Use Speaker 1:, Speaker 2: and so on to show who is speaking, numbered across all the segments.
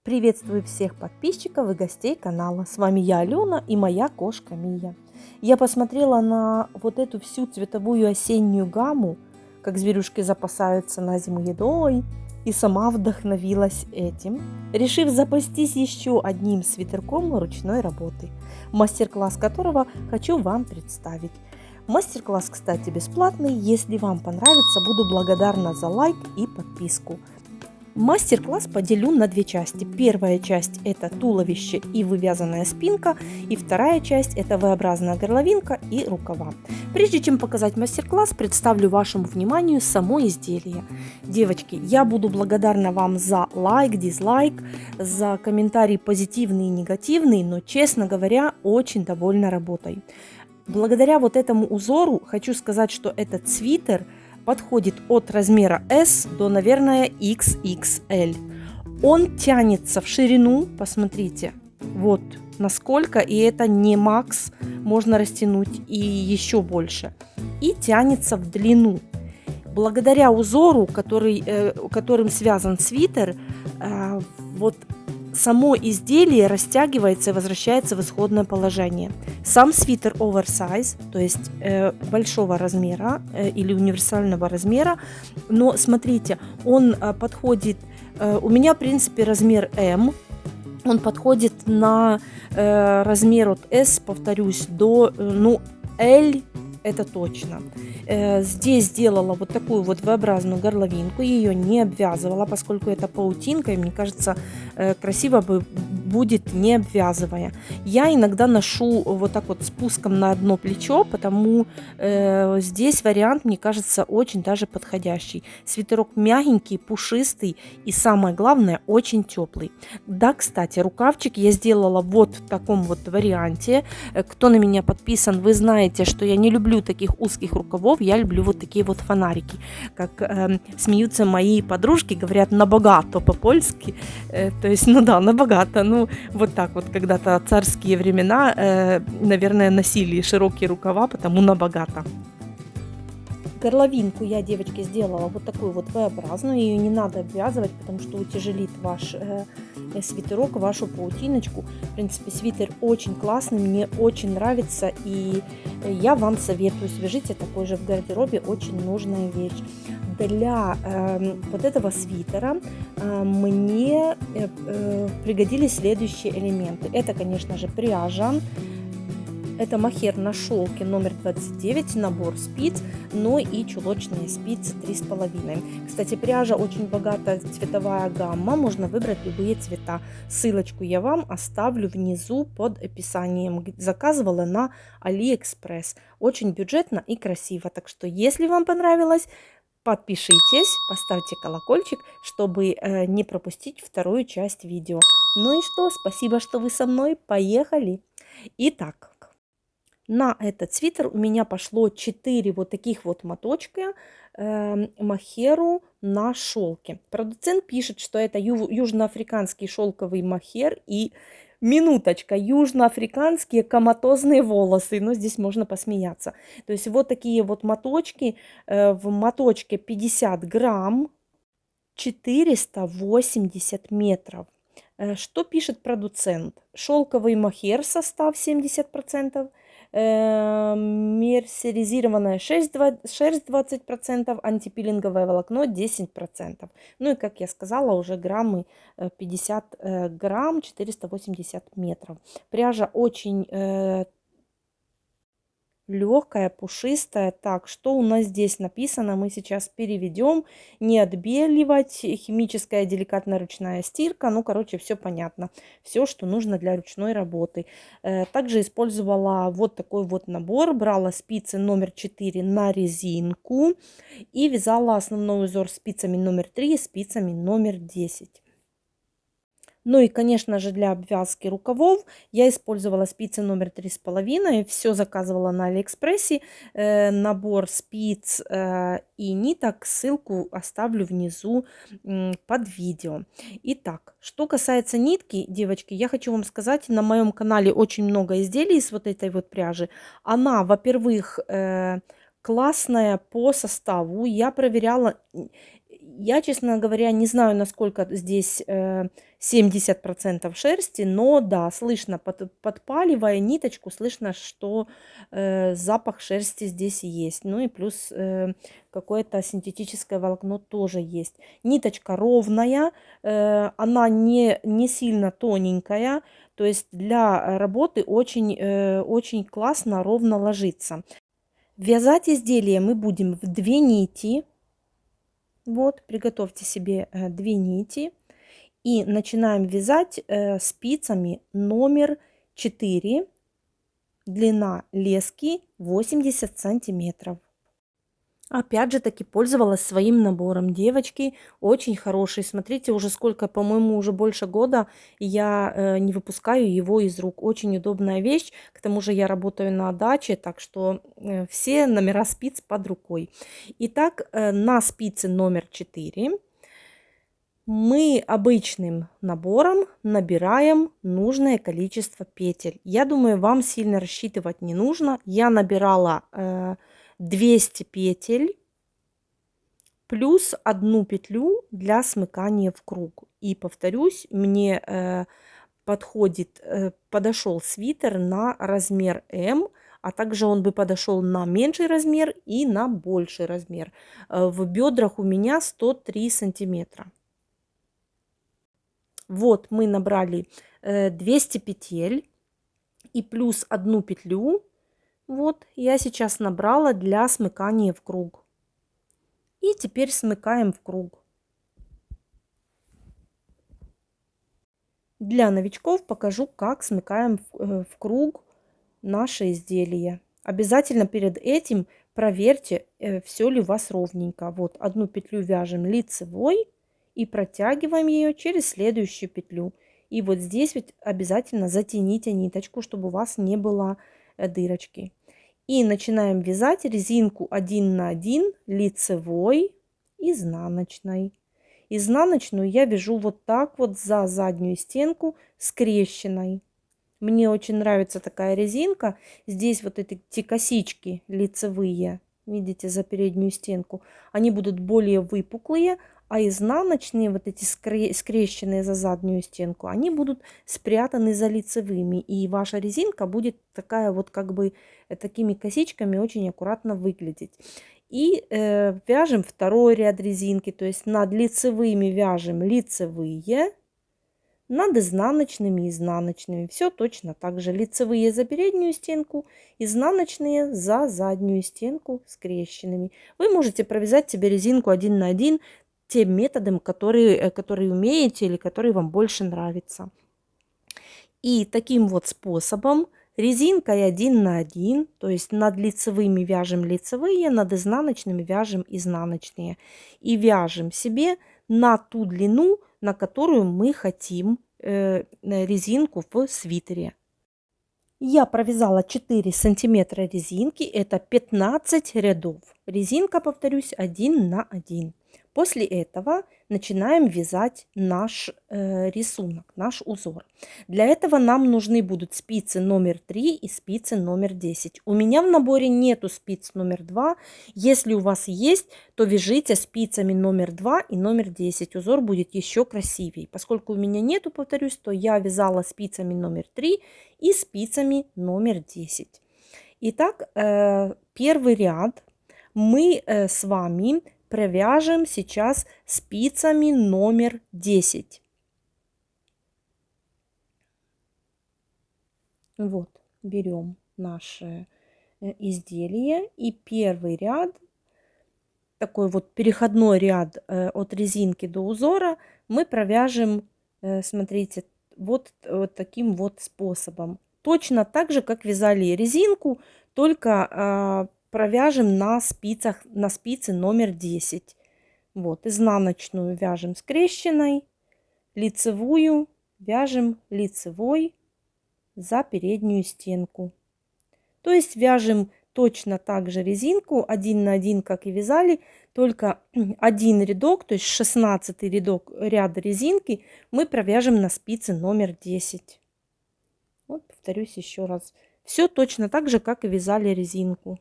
Speaker 1: Приветствую всех подписчиков и гостей канала. С вами я, Алена, и моя кошка Мия. Я посмотрела на вот эту всю цветовую осеннюю гамму, как зверюшки запасаются на зиму едой, и сама вдохновилась этим, решив запастись еще одним свитерком ручной работы, мастер-класс которого хочу вам представить. Мастер-класс, кстати, бесплатный. Если вам понравится, буду благодарна за лайк и подписку. Мастер-класс поделю на две части. Первая часть – это туловище и вывязанная спинка, и вторая часть – это V-образная горловинка и рукава. Прежде чем показать мастер-класс, представлю вашему вниманию само изделие. Девочки, я буду благодарна вам за лайк, дизлайк, за комментарии позитивные и негативные, но, честно говоря, очень довольна работой. Благодаря вот этому узору хочу сказать, что этот свитер подходит от размера S до, наверное, XXL. Он тянется в ширину, посмотрите, вот насколько, и это не макс, можно растянуть и еще больше. И тянется в длину. Благодаря узору, которым связан свитер, вот само изделие растягивается и возвращается в исходное положение. Сам свитер оверсайз, то есть большого размера или универсального размера, но смотрите, он подходит, у меня в принципе размер М, он подходит на размер от S, повторюсь, до L. Это точно. Здесь сделала вот такую вот V-образную горловинку, ее не обвязывала, поскольку это паутинка, и мне кажется, красиво будет не обвязывая. Я иногда ношу вот так вот спуском на одно плечо, потому здесь вариант, мне кажется, очень даже подходящий. Свитерок мягенький, пушистый и, самое главное, очень теплый. Да, кстати, рукавчик я сделала вот в таком вот варианте. Кто на меня подписан, вы знаете, что я не люблю таких узких рукавов, я люблю вот такие вот фонарики. Как смеются мои подружки, говорят на богато по-польски. То есть, ну да, на богато. Ну, вот так вот когда-то царские времена, наверное, носили широкие рукава, потому на богато. Горловинку я, девочки, сделала вот такую вот V-образную. Ее не надо обвязывать, потому что утяжелит ваш свитерок, вашу паутиночку. В принципе, свитер очень классный, мне очень нравится, и я вам советую, свяжите такой же в гардеробе, очень нужная вещь. Для вот этого свитера мне пригодились следующие элементы. Это, конечно же, пряжа. Это мохер на шелке номер 29, набор спиц, но и чулочные спицы 3,5. Кстати, пряжа очень богатая, цветовая гамма, можно выбрать любые цвета. Ссылочку я вам оставлю внизу под описанием. Заказывала на AliExpress. Очень бюджетно и красиво. Так что, если вам понравилось, подпишитесь, поставьте колокольчик, чтобы не пропустить вторую часть видео. Ну и что, спасибо, что вы со мной. Поехали! Итак. На этот свитер у меня пошло 4 вот таких вот моточка мохеру на шелке. Продавец пишет, что это южноафриканский шелковый мохер и, минуточка, южноафриканские коматозные волосы. Но здесь можно посмеяться. То есть вот такие вот моточки. В моточке 50 грамм, 480 метров. Что пишет продавец? Шелковый мохер, состав 70%. Мерсеризированная шерсть 20%, антипилинговое волокно 10%. Ну и, как я сказала, уже граммы 50 грамм, 480 метров. Пряжа очень легкая, пушистая. Так, что у нас здесь написано, мы сейчас переведем. Не отбеливать, химическая деликатная ручная стирка. Ну, короче, все понятно. Все, что нужно для ручной работы. Также использовала вот такой вот набор. Брала спицы номер 4 на резинку и вязала основной узор спицами номер 3 и спицами номер 10. Ну и, конечно же, для обвязки рукавов я использовала спицы номер 3,5. Все заказывала на Алиэкспрессе. Набор спиц и ниток, ссылку оставлю внизу под видео. Итак, что касается нитки, девочки, я хочу вам сказать, на моем канале очень много изделий из вот этой вот пряжи. Она, во-первых, классная по составу. Я проверяла... Я, честно говоря, не знаю, насколько здесь 70% шерсти, но да, слышно, подпаливая ниточку, слышно, что запах шерсти здесь есть. Ну и плюс какое-то синтетическое волокно тоже есть. Ниточка ровная, она не сильно тоненькая, то есть для работы очень классно, ровно ложится. Вязать изделие мы будем в 2 нити. Вот, приготовьте себе 2 нити и начинаем вязать спицами номер 4, длина лески 80 сантиметров. Опять же таки пользовалась своим набором. Девочки, очень хороший. Смотрите, уже сколько, по-моему, уже больше года я не выпускаю его из рук. Очень удобная вещь. К тому же я работаю на даче, так что все номера спиц под рукой. Итак, на спице номер 4 мы обычным набором набираем нужное количество петель. Я думаю, вам сильно рассчитывать не нужно. Я набирала 200 петель плюс 1 петлю для смыкания в круг. И повторюсь, мне подошел свитер на размер М, а также он бы подошел на меньший размер и на больший размер. В бедрах у меня 103 сантиметра. Вот мы набрали 200 петель и плюс 1 петлю. Вот я сейчас набрала для смыкания в круг. И теперь смыкаем в круг. Для новичков покажу, как смыкаем в круг наше изделие. Обязательно перед этим проверьте, все ли у вас ровненько. Вот 1 петлю вяжем лицевой и протягиваем ее через следующую петлю. И вот здесь ведь обязательно затяните ниточку, чтобы у вас не было дырочки. И начинаем вязать резинку 1 на 1 лицевой, изнаночной. Изнаночную я вяжу вот так вот за заднюю стенку скрещенной. Мне очень нравится такая резинка. Здесь вот эти косички лицевые, видите, за переднюю стенку, они будут более выпуклые, а изнаночные, вот эти скрещенные за заднюю стенку, они будут спрятаны за лицевыми. И ваша резинка будет такая вот как бы такими косичками очень аккуратно выглядеть. И вяжем второй ряд резинки, то есть над лицевыми вяжем лицевые, над изнаночными изнаночными. Все точно так же. Лицевые за переднюю стенку, изнаночные за заднюю стенку скрещенными. Вы можете провязать себе резинку 1 на 1 тем методом, который умеете или который вам больше нравится. И таким вот способом резинкой 1 на 1, то есть над лицевыми вяжем лицевые, над изнаночными вяжем изнаночные. И вяжем себе на ту длину, на которую мы хотим резинку в свитере. Я провязала 4 сантиметра резинки, это 15 рядов. Резинка, повторюсь, 1 на 1. После этого начинаем вязать наш рисунок, наш узор. Для этого нам нужны будут спицы номер 3 и спицы номер 10. У меня в наборе нету спиц номер 2. Если у вас есть, то вяжите спицами номер 2 и номер 10. Узор будет еще красивее. Поскольку у меня нету, повторюсь, то я вязала спицами номер 3 и спицами номер 10. Итак, первый ряд мы с вами провяжем сейчас спицами номер 10. Вот, берем наше изделие и первый ряд, такой вот переходной ряд от резинки до узора, мы провяжем, смотрите, вот таким вот способом. Точно так же, как вязали резинку, только провяжем на спицах, на спице номер 10. Вот, изнаночную вяжем скрещенной, лицевую вяжем лицевой за переднюю стенку. То есть вяжем точно так же резинку 1 на 1, как и вязали, только один рядок, то есть 16 ряд резинки мы провяжем на спице номер 10. Вот, повторюсь еще раз. Все точно так же, как и вязали резинку.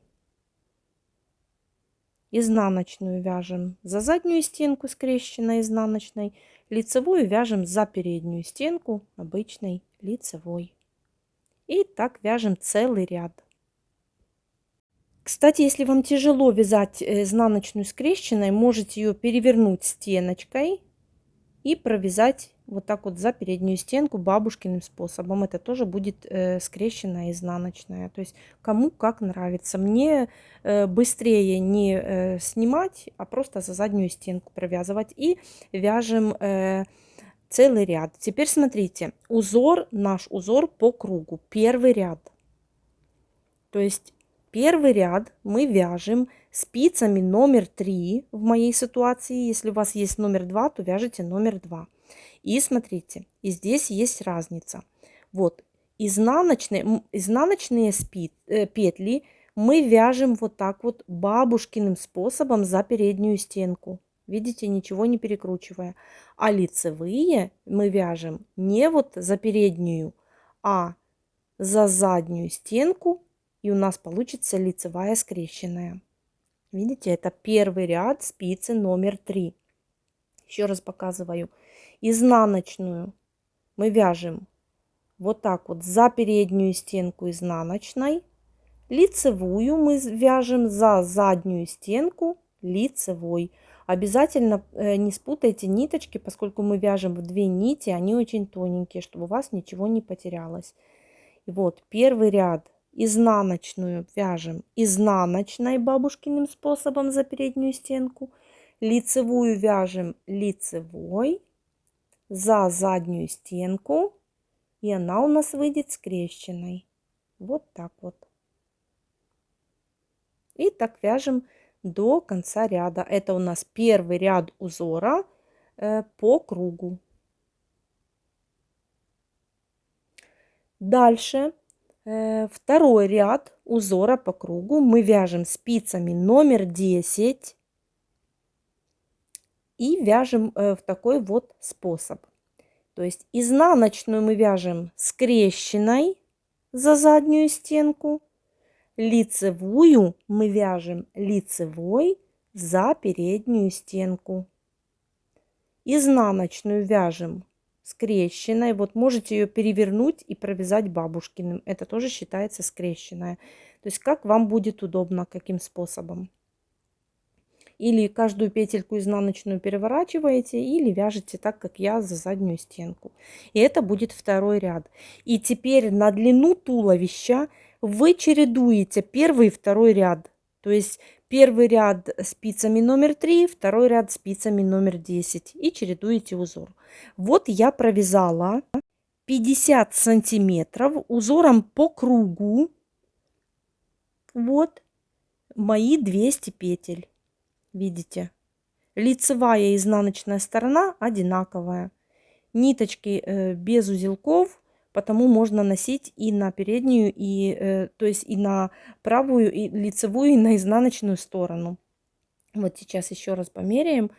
Speaker 1: Изнаночную вяжем за заднюю стенку скрещенной изнаночной, лицевую вяжем за переднюю стенку обычной лицевой. И так вяжем целый ряд. Кстати, если вам тяжело вязать изнаночную скрещенной, можете ее перевернуть стеночкой и провязать вот так вот за переднюю стенку бабушкиным способом. Это тоже будет скрещенная изнаночная. То есть кому как нравится. Мне быстрее не снимать, а просто за заднюю стенку провязывать. И вяжем целый ряд. Теперь смотрите, наш узор по кругу. Первый ряд. То есть первый ряд мы вяжем спицами номер 3 в моей ситуации. Если у вас есть номер 2, то вяжите номер 2. И смотрите, и здесь есть разница. Вот изнаночные петли мы вяжем вот так вот бабушкиным способом за переднюю стенку. Видите, ничего не перекручивая. А лицевые мы вяжем не вот за переднюю, а за заднюю стенку. И у нас получится лицевая скрещенная. Видите, это первый ряд спицы номер 3. Еще раз показываю. Изнаночную мы вяжем вот так вот за переднюю стенку изнаночной. Лицевую мы вяжем за заднюю стенку лицевой. Обязательно не спутайте ниточки, поскольку мы вяжем в 2 нити, они очень тоненькие, чтобы у вас ничего не потерялось. И вот первый ряд изнаночную вяжем изнаночной бабушкиным способом за переднюю стенку. Лицевую вяжем лицевой за заднюю стенку. И она у нас выйдет скрещенной. Вот так вот. И так вяжем до конца ряда. Это у нас первый ряд узора по кругу. Дальше второй ряд узора по кругу мы вяжем спицами номер 10 и вяжем в такой вот способ. То есть изнаночную мы вяжем скрещенной за заднюю стенку, лицевую мы вяжем лицевой за переднюю стенку. Изнаночную вяжем скрещенной. Вот можете ее перевернуть и провязать бабушкиным. Это тоже считается скрещенная. То есть как вам будет удобно, каким способом. Или каждую петельку изнаночную переворачиваете, или вяжете так, как я, за заднюю стенку. И это будет второй ряд. И теперь на длину туловища вы чередуете первый и второй ряд. То есть первый ряд спицами номер 3, второй ряд спицами номер 10. И чередуете узор. Вот я провязала 50 сантиметров узором по кругу. Вот мои 200 петель. Видите, лицевая и изнаночная сторона одинаковая. Ниточки без узелков, потому можно носить и на переднюю, то есть и на правую, и лицевую, и на изнаночную сторону. Вот сейчас еще раз померяем,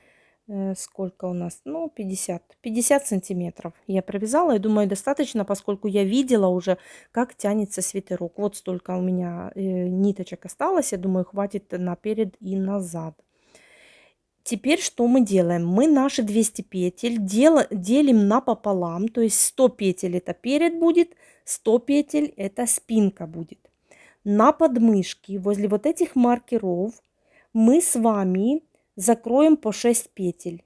Speaker 1: сколько у нас, ну 50 сантиметров я провязала. Я думаю, достаточно, поскольку я видела уже, как тянется свитерок. Вот столько у меня ниточек осталось, я думаю, хватит наперед и назад. Теперь что мы делаем? Мы наши 200 петель делим напополам, то есть 100 петель это перед будет, 100 петель это спинка будет. На подмышке возле вот этих маркеров мы с вами закроем по 6 петель.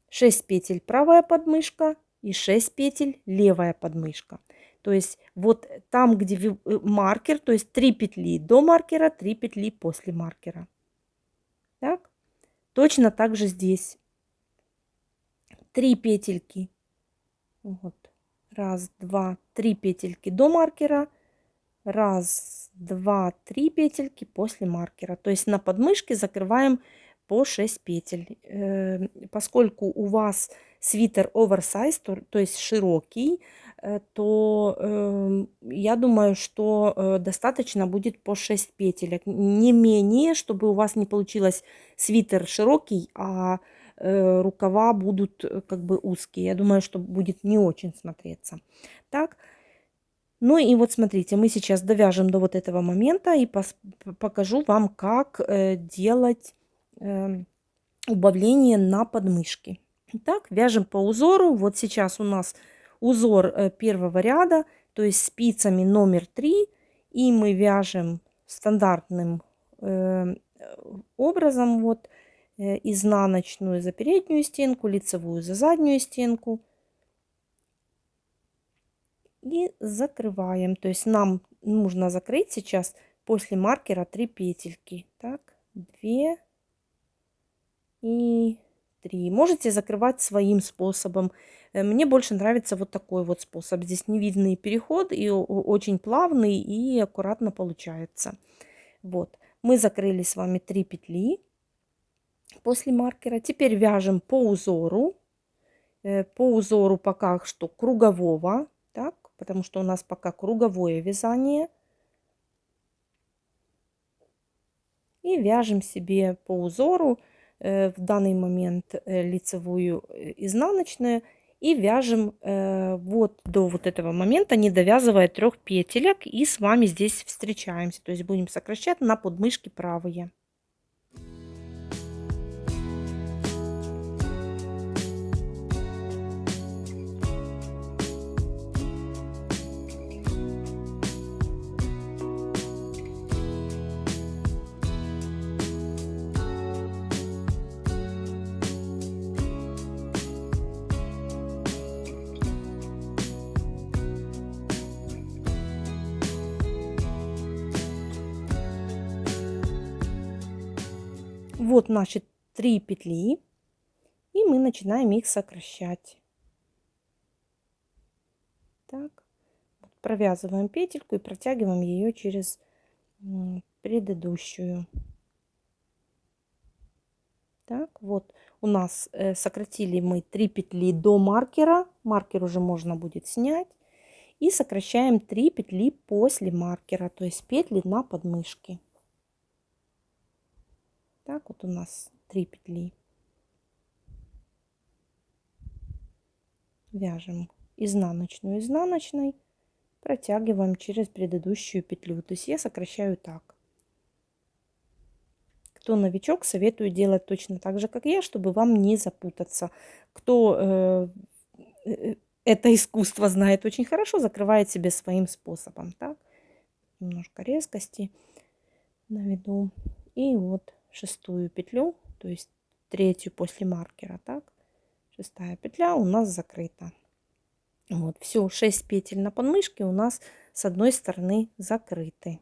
Speaker 1: 6 петель правая подмышка и 6 петель левая подмышка. То есть вот там, где маркер, то есть 3 петли до маркера, 3 петли после маркера. Так? Точно так же здесь 3 петельки. Вот. Раз, два, 3 петельки до маркера. Раз, два, 3 петельки после маркера. То есть на подмышке закрываем по 6 петель. Поскольку у вас свитер оверсайз, то есть широкий, то я думаю, что достаточно будет по 6 петель. Не менее, чтобы у вас не получилось свитер широкий, а рукава будут как бы узкие. Я думаю, что будет не очень смотреться. Так. Ну и вот смотрите, мы сейчас довяжем до вот этого момента и покажу вам, как делать убавление на подмышки. Итак, вяжем по узору. Вот сейчас у нас узор первого ряда, то есть спицами номер 3, и мы вяжем стандартным образом вот изнаночную за переднюю стенку, лицевую за заднюю стенку. И закрываем. То есть нам нужно закрыть сейчас после маркера 3 петельки. Так, 2 и 3. Можете закрывать своим способом. Мне больше нравится вот такой вот способ. Здесь не видный переход и очень плавный и аккуратно получается. Вот. Мы закрыли с вами 3 петли после маркера. Теперь вяжем по узору. По узору пока что кругового. Так, потому что у нас пока круговое вязание. И вяжем себе по узору в данный момент лицевую изнаночную. И вяжем вот до вот этого момента, не довязывая 3 петелек. И с вами здесь встречаемся. То есть будем сокращать на подмышки правые. Вот наши 3 петли, и мы начинаем их сокращать. Так, провязываем петельку и протягиваем ее через предыдущую. Так, вот у нас сократили мы 3 петли до маркера. Маркер уже можно будет снять. И сокращаем 3 петли после маркера, то есть петли на подмышки. Так, вот у нас 3 петли. Вяжем изнаночную изнаночной, протягиваем через предыдущую петлю. То есть я сокращаю так. Кто новичок, советую делать точно так же, как я, чтобы вам не запутаться. Кто это искусство знает очень хорошо, закрывает себе своим способом. Так, немножко резкости наведу. И вот 6-ю петлю, то есть 3-ю после маркера. Так, 6-я петля у нас закрыта. Вот, все, 6 петель на подмышке у нас с одной стороны закрыты.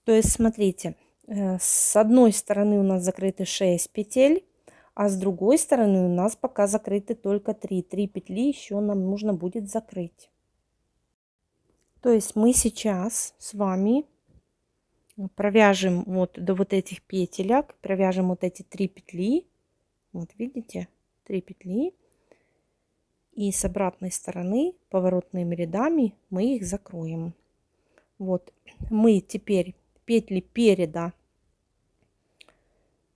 Speaker 1: То есть, смотрите, с одной стороны у нас закрыты 6 петель, а с другой стороны у нас пока закрыты только 3. 3 петли еще нам нужно будет закрыть. То есть мы сейчас с вами провяжем вот до вот этих петелек, провяжем вот эти 3 петли. Вот видите, 3 петли. И с обратной стороны поворотными рядами мы их закроем. Вот мы теперь петли переда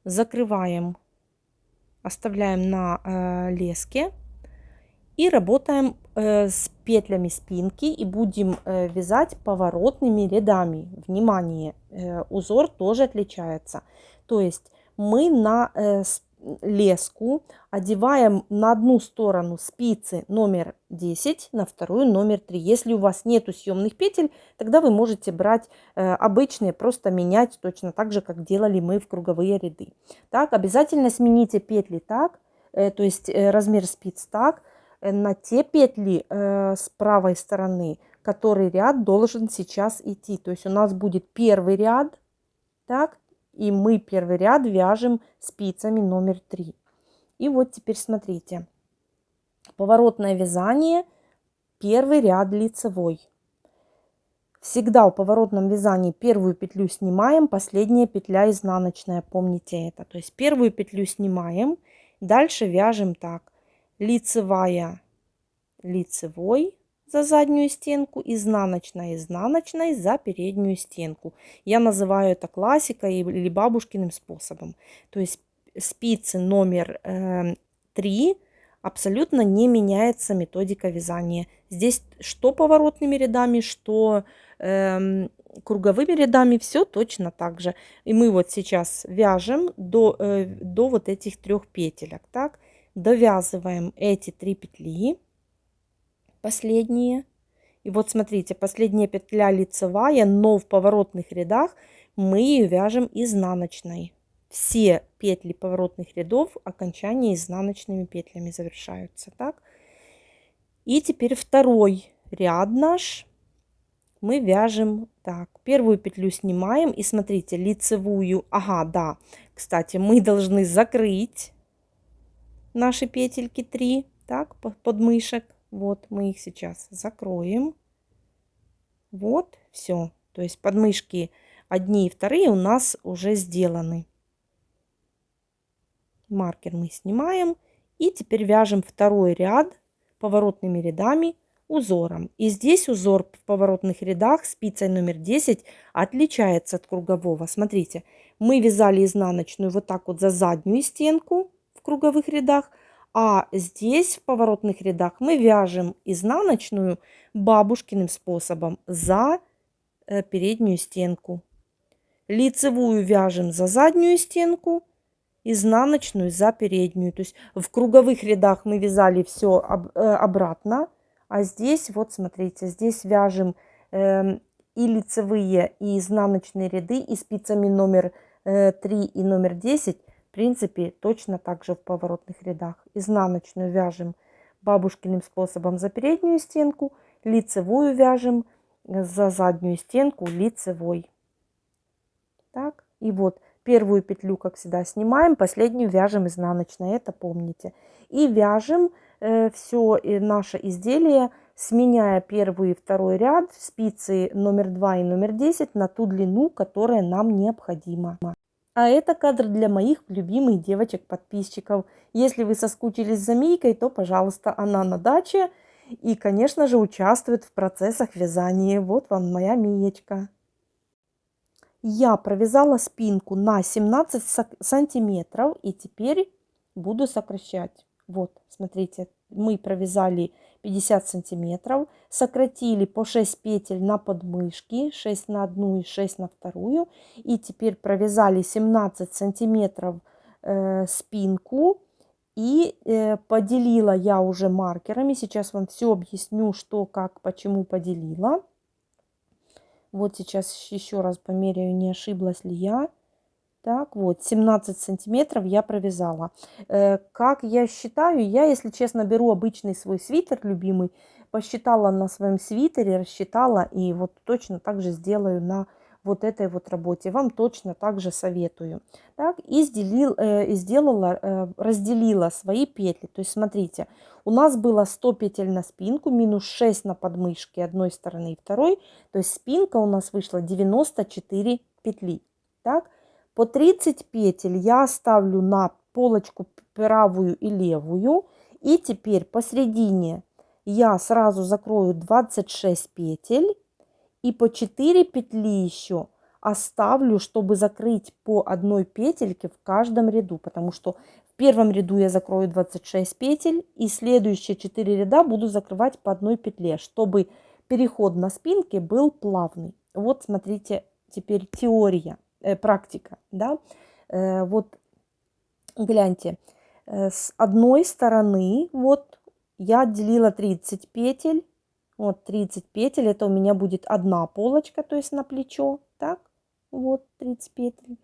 Speaker 1: закрываем, оставляем на леске и работаем с петлями спинки и будем вязать поворотными рядами. Внимание, узор тоже отличается. То есть мы на леску одеваем на одну сторону спицы номер 10, на вторую номер 3. Если у вас нету съемных петель, тогда вы можете брать обычные, просто менять точно так же, как делали мы в круговые ряды. Так, обязательно смените петли так, то есть размер спиц так, на те петли с правой стороны, который ряд должен сейчас идти. То есть у нас будет первый ряд, так, и мы первый ряд вяжем спицами номер 3. И вот теперь смотрите, поворотное вязание, первый ряд лицевой. Всегда в поворотном вязании первую петлю снимаем, последняя петля изнаночная, помните это. То есть первую петлю снимаем, дальше вяжем так: лицевая лицевой за заднюю стенку, изнаночная изнаночной за переднюю стенку. Я называю это классикой или бабушкиным способом. То есть спицы номер 3 абсолютно не меняется методика вязания. Здесь что поворотными рядами, что круговыми рядами все точно так же. И мы вот сейчас вяжем до вот этих 3 петелек. Так, довязываем эти 3 петли последние. И вот смотрите, последняя петля лицевая, но в поворотных рядах мы ее вяжем изнаночной. Все петли поворотных рядов окончания изнаночными петлями завершаются. Так. И теперь второй ряд наш мы вяжем так. Первую петлю снимаем и смотрите, лицевую. Ага, да. Кстати, мы должны закрыть наши петельки 3, так, подмышек. Вот мы их сейчас закроем. Вот, все. То есть подмышки одни и вторые у нас уже сделаны. Маркер мы снимаем. И теперь вяжем второй ряд поворотными рядами узором. И здесь узор в поворотных рядах спицей номер 10 отличается от кругового. Смотрите, мы вязали изнаночную вот так вот за заднюю стенку в круговых рядах. А здесь в поворотных рядах мы вяжем изнаночную бабушкиным способом за переднюю стенку. Лицевую вяжем за заднюю стенку, изнаночную за переднюю. То есть в круговых рядах мы вязали все обратно, а здесь вот смотрите, здесь вяжем и лицевые, и изнаночные ряды, и спицами номер 3 и номер 10 в принципе точно так же в поворотных рядах. Изнаночную вяжем бабушкиным способом за переднюю стенку, лицевую вяжем за заднюю стенку лицевой. Так, и вот первую петлю, как всегда, снимаем, последнюю вяжем изнаночной, это помните. И вяжем все наше изделие, сменяя первый и второй ряд, спицы номер 2 и номер 10 на ту длину, которая нам необходима. А это кадр для моих любимых девочек-подписчиков. Если вы соскучились за Мийкой, то, пожалуйста, она на даче и, конечно же, участвует в процессах вязания. Вот вам моя Миечка. Я провязала спинку на 17 сантиметров и теперь буду сокращать. Вот, смотрите, мы провязали 50 сантиметров, сократили по 6 петель на подмышки, 6 на одну и 6 на вторую. И теперь провязали 17 сантиметров спинку и поделила я уже маркерами. Сейчас вам все объясню, что, как, почему поделила. Вот сейчас еще раз померяю, не ошиблась ли я. Так, вот, 17 сантиметров я провязала. Как я считаю, я, если честно, беру обычный свой свитер любимый, посчитала на своем свитере, рассчитала и вот точно так же сделаю на вот этой вот работе. Вам точно так же советую. Так, и разделила свои петли. То есть, смотрите, у нас было 100 петель на спинку, минус 6 на подмышки одной стороны и второй. То есть спинка у нас вышла 94 петли. Так, по 30 петель я оставлю на полочку правую и левую. И теперь посередине я сразу закрою 26 петель. И по 4 петли еще оставлю, чтобы закрыть по одной петельке в каждом ряду. Потому что в первом ряду я закрою 26 петель. И следующие 4 ряда буду закрывать по одной петле, чтобы переход на спинке был плавный. Вот смотрите, теперь теория. Практика, да, вот гляньте, с одной стороны, вот я отделила 30 петель, вот 30 петель, это у меня будет одна полочка, то есть на плечо, так, вот 30 петель.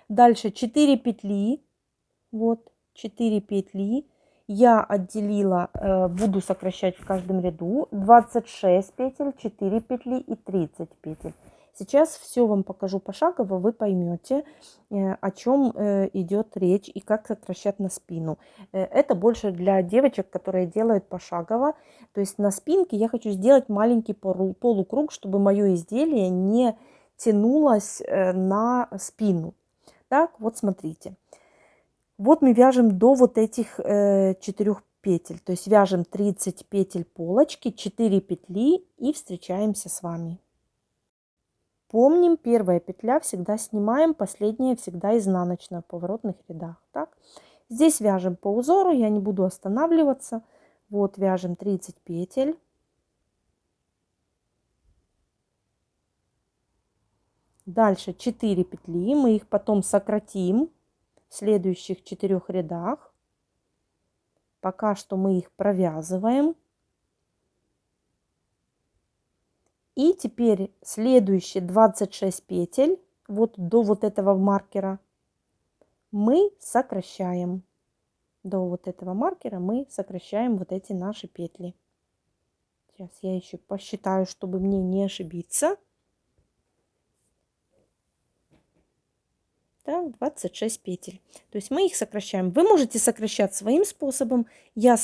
Speaker 1: Дальше 4 петли, вот 4 петли, я отделила, буду сокращать в каждом ряду, 26 петель, 4 петли и 30 петель. Сейчас все вам покажу пошагово, вы поймете, о чем идет речь и как сокращать на спину. Это больше для девочек, которые делают пошагово. То есть на спинке я хочу сделать маленький полукруг, чтобы мое изделие не тянулось на спину. Так, вот смотрите. Вот мы вяжем до вот этих 4 петель. То есть вяжем 30 петель полочки, 4 петли и встречаемся с вами. Помним, первая петля всегда снимаем, последняя всегда изнаночная в поворотных рядах. Так? Здесь вяжем по узору, я не буду останавливаться. Вот вяжем 30 петель. Дальше 4 петли, мы их потом сократим в следующих 4 рядах. Пока что мы их провязываем. И теперь следующие 26 петель, вот до вот этого маркера, мы сокращаем. До вот этого маркера мы сокращаем вот эти наши петли. Сейчас я еще посчитаю, чтобы мне не ошибиться. Так, 26 петель. То есть мы их сокращаем. Вы можете сокращать своим способом. Я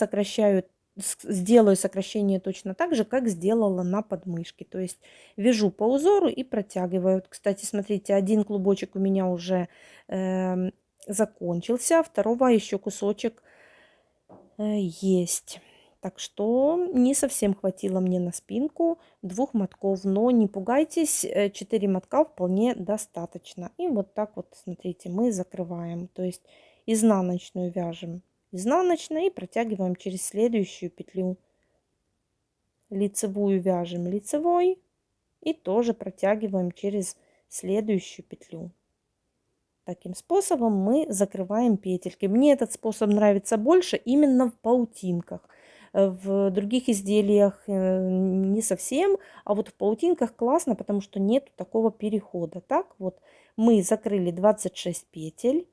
Speaker 1: сделаю сокращение точно так же, как сделала на подмышке. То есть вяжу по узору и протягиваю. Кстати, смотрите, один клубочек у меня уже закончился, второго еще кусочек есть. Так что не совсем хватило мне на спинку 2 мотков, но не пугайтесь, 4 мотка вполне достаточно. И вот так вот, смотрите, мы закрываем, то есть изнаночную вяжем изнаночной и протягиваем через следующую петлю. Лицевую вяжем лицевой и тоже протягиваем через следующую петлю. Таким способом мы закрываем петельки. Мне этот способ нравится больше именно в паутинках. В других изделиях не совсем, а вот в паутинках классно, потому что нет такого перехода. Так вот мы закрыли 26 петель,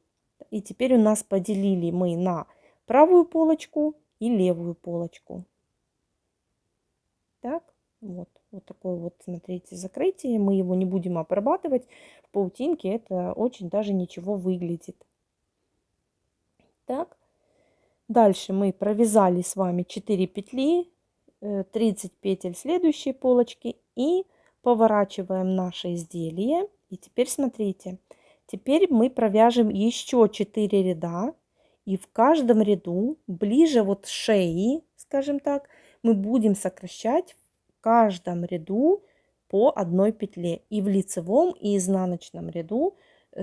Speaker 1: и теперь у нас поделили мы на правую полочку и левую полочку. Так, вот такое вот, смотрите, закрытие. Мы его не будем обрабатывать. В паутинке это очень даже ничего выглядит. Так, дальше мы провязали с вами 4 петли, 30 петель следующей полочки и поворачиваем наше изделие. И теперь смотрите, теперь мы провяжем еще 4 ряда. И в каждом ряду, ближе вот шеи, скажем так, мы будем сокращать в каждом ряду по одной петле. И в лицевом, и изнаночном ряду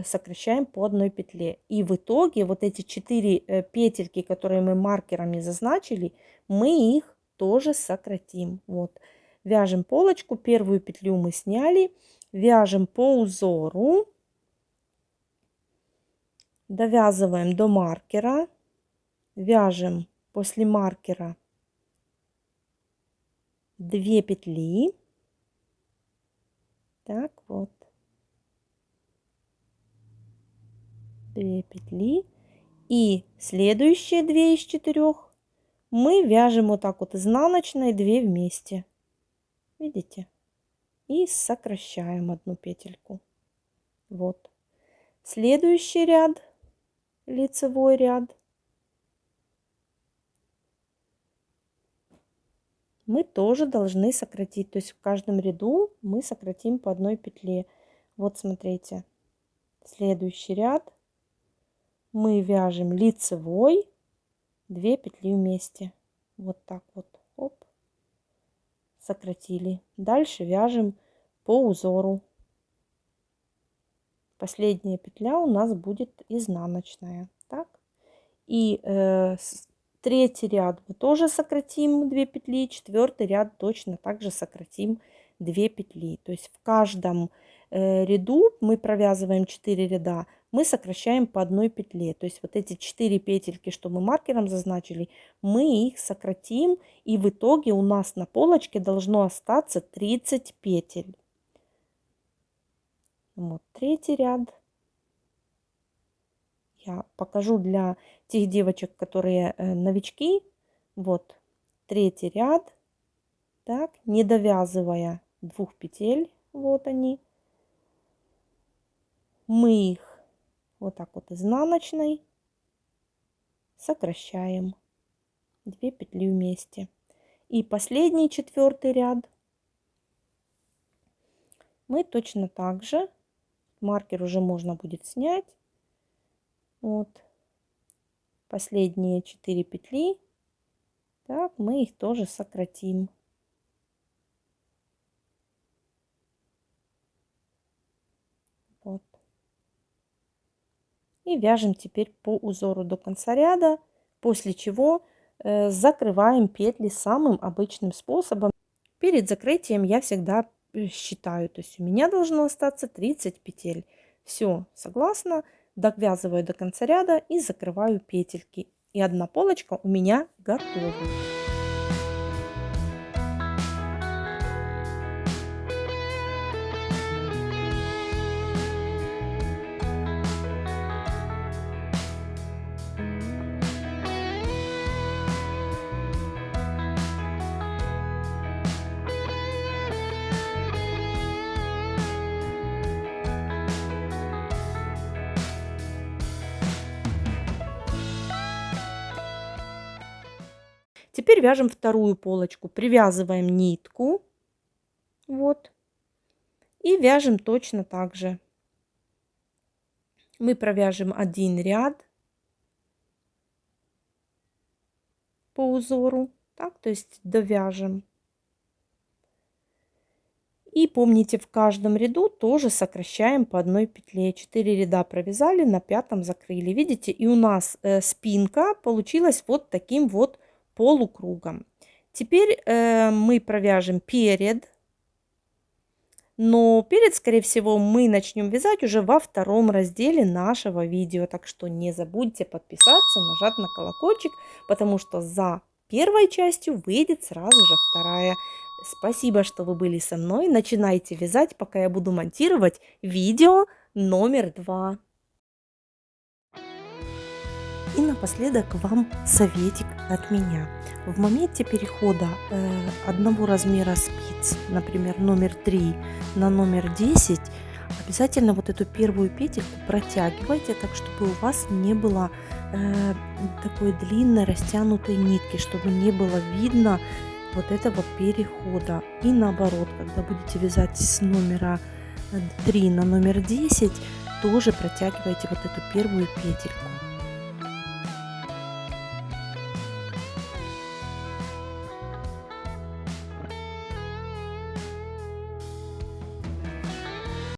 Speaker 1: сокращаем по одной петле. И в итоге вот эти 4 петельки, которые мы маркерами зазначили, мы их тоже сократим. Вот. Вяжем полочку, первую петлю мы сняли, вяжем по узору, довязываем до маркера, вяжем после маркера 2 петли. Так вот. 2 петли. И следующие 2 из 4 мы вяжем вот так вот изнаночной 2 вместе. Видите? И сокращаем одну петельку. Вот. Следующий ряд, лицевой ряд, мы тоже должны сократить. То есть в каждом ряду мы сократим по одной петле. Вот смотрите. Следующий ряд мы вяжем лицевой 2 петли вместе. Вот так вот. Оп. Сократили. Дальше вяжем по узору. Последняя петля у нас будет изнаночная. Так. И третий ряд мы тоже сократим 2 петли. Четвертый ряд точно также сократим 2 петли. То есть в каждом ряду мы провязываем 4 ряда, мы сокращаем по одной петле. То есть вот эти 4 петельки, что мы маркером зазначили, мы их сократим. И в итоге у нас на полочке должно остаться 30 петель. Вот третий ряд. Я покажу для тех девочек, которые новички. Вот третий ряд. Так, не довязывая 2 петель. Вот они. Мы их вот так вот изнаночной сокращаем 2 петли вместе. И последний 4 ряд мы точно так же, маркер уже можно будет снять. Вот последние 4 петли, так, мы их тоже сократим. Вот. И вяжем теперь по узору до конца ряда, после чего закрываем петли самым обычным способом. Перед закрытием я всегда считаю. То есть у меня должно остаться 30 петель. Все, согласна. Довязываю до конца ряда и закрываю петельки. И одна полочка у меня готова. Теперь вяжем вторую полочку. Привязываем нитку. Вот. И вяжем точно так же. Мы провяжем один ряд по узору. Так, то есть довяжем. И помните, в каждом ряду тоже сокращаем по одной петле. 4 ряда провязали, на 5 закрыли. Видите, и у нас спинка получилась вот таким вот полукругом. Теперь мы провяжем перед. Но перед, скорее всего, мы начнем вязать уже во втором разделе нашего видео. Так что не забудьте подписаться, нажать на колокольчик, потому что за первой частью выйдет сразу же вторая. Спасибо, что вы были со мной. Начинайте вязать, пока я буду монтировать видео номер 2. И напоследок вам советик от меня. В моменте перехода одного размера спиц, например, номер 3 на номер 10, обязательно вот эту первую петельку протягивайте, так чтобы у вас не было такой длинной растянутой нитки, чтобы не было видно вот этого перехода. И наоборот, когда будете вязать с номера 3 на номер 10, тоже протягивайте вот эту первую петельку.